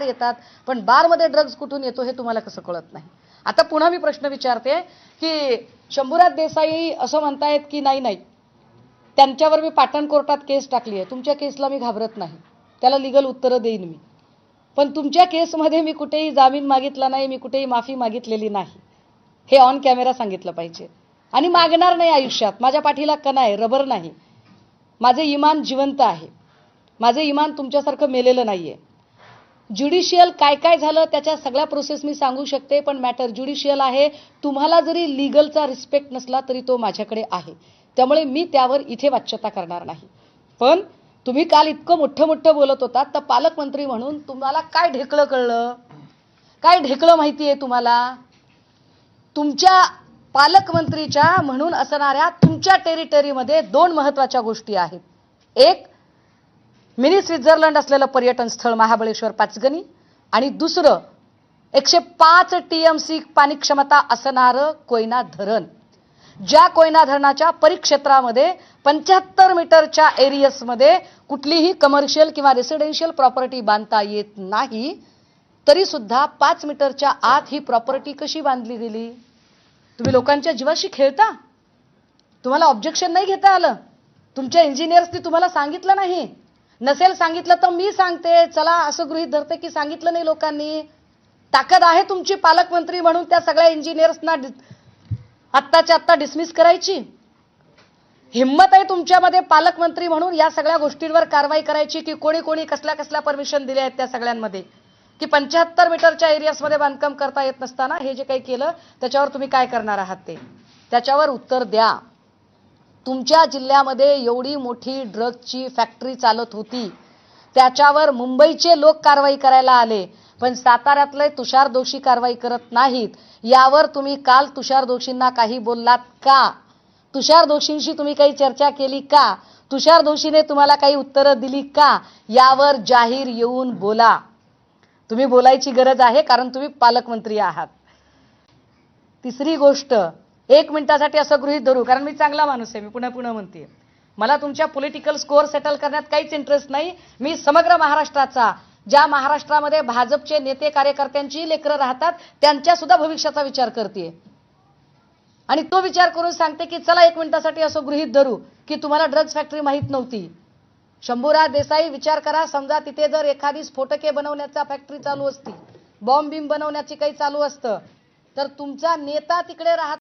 येतात, पण बारमध्ये ड्रग्ज कुठून येतो हे तुम्हाला कसं कळत नाही? आता पुन्हा मी प्रश्न विचारते की शंभूराज देसाई असं म्हणतायत की नाही त्यांच्यावर मी पाटण कोर्टात केस टाकली आहे. तुमच्या केसला मी घाबरत नाही, त्याला लीगल उत्तरं देईन मी. पण तुमच्या केसमध्ये मी कुठेही जामीन मागितला नाही, मी कुठेही माफी मागितलेली नाही, हे ऑन कॅमेरा सांगितलं पाहिजे. आणि मागणार नाही आयुष्यात. माझ्या पाठीला कणा आहे, रबर नाही. माझे इमान जिवंत आहे, माझे इमान तुमच्यासारखं मेलेलं नाहीये. ज्युडिशियल काय काय झालं त्याच्या सगळ्या प्रोसेस मी सांगू शकते, पण मॅटर ज्युडिशियल आहे. तुम्हाला जरी लीगलचा रिस्पेक्ट नसला तरी तो माझ्याकडे आहे, त्यामुळे मी त्यावर इथे वाच्यता करणार नाही. पण तुम्ही काल इतकं मोठं बोलत होता, तर पालकमंत्री म्हणून तुम्हाला काय ढेकळं कळलं? काय ढेकळं माहिती आहे तुम्हाला? तुमच्या पालकमंत्रीच्या म्हणून असणाऱ्या तुमच्या टेरिटरीमध्ये दोन महत्त्वाच्या गोष्टी आहेत. एक, मिनी स्वित्झर्लंड असलेलं पर्यटन स्थळ महाबळेश्वर पाचगणी, आणि दुसरं 105 TMC पाणी क्षमता असणारं कोयना धरण. ज्या कोयना धरणाच्या परिक्षेत्रामध्ये 75 मीटरच्या एरियसमध्ये कुठलीही कमर्शियल किंवा रेसिडेन्शियल प्रॉपर्टी बांधता येत नाही, तरी सुद्धा 5 मीटरच्या आत ही प्रॉपर्टी कशी बांधली गेली? तुम्ही लोकांच्या जीवाशी खेळता? तुम्हाला ऑब्जेक्शन नाही घेता आलं? तुमच्या इंजिनियर्सनी तुम्हाला सांगितलं नाही? नसेल सांगितलं तर मी सांगते, चला असं गृहीत धरते की सांगितलं नाही लोकांनी. ताकद आहे तुमची पालकमंत्री म्हणून त्या सगळ्या इंजिनियर्सना आत्ताच्या आत्ता डिसमिस करायची? हिम्मत आहे तुमच्यामध्ये पालकमंत्री म्हणून या सगळ्या गोष्टींवर कारवाई करायची की कोणी कोणी कसल्या कसल्या परमिशन दिल्या आहेत त्या सगळ्यांमध्ये, की 75 मीटरच्या एरियासमध्ये बांधकाम करता येत नसताना हे जे काही केलं त्याच्यावर तुम्ही काय करणार आहात ते त्याच्यावर उत्तर द्या. तुमच्या जिल्ह्यामध्ये एवढी मोठी ड्रग्जची फॅक्टरी चालत होती, त्याच्यावर मुंबईचे लोक कारवाई करायला आले, पण साताऱ्यातले तुषार दोषी कारवाई करत नाहीत. यावर तुम्ही काल तुषार दोषींना काही बोललात का? तुषार दोषींशी तुम्ही काही चर्चा केली का? तुषार दोषीने तुम्हाला काही उत्तरं दिली का? यावर जाहीर येऊन बोला. तुम्ही बोलायची गरज आहे, कारण तुम्ही पालकमंत्री आहात. तिसरी गोष्ट, 1 मिनिटासाठी असं गृहीत धरू, कारण मी चांगला माणूस आहे, मी पुन्हा म्हणते, मला तुमच्या पॉलिटिकल स्कोअर सेटल करण्यात काहीच इंटरेस्ट नाही. मी समग्र महाराष्ट्राचा, ज्या महाराष्ट्रामध्ये भाजपचे नेते कार्यकर्त्यांची लेकरं राहतात त्यांच्या सुद्धा भविष्याचा विचार करते. आणि तो विचार करून सांगते की चला 1 मिनिटासाठी असं गृहीत धरू की तुम्हाला ड्रग्ज फॅक्टरी माहीत नव्हती. शंभूराज देसाई, विचार करा, समजा तिथे जर एखादी स्फोटके बनवण्याचा फॅक्टरी चालू असती, बॉम्ब बिम बनवण्याची काही चालू असतं, तर तुमचा नेता तिकडे राहत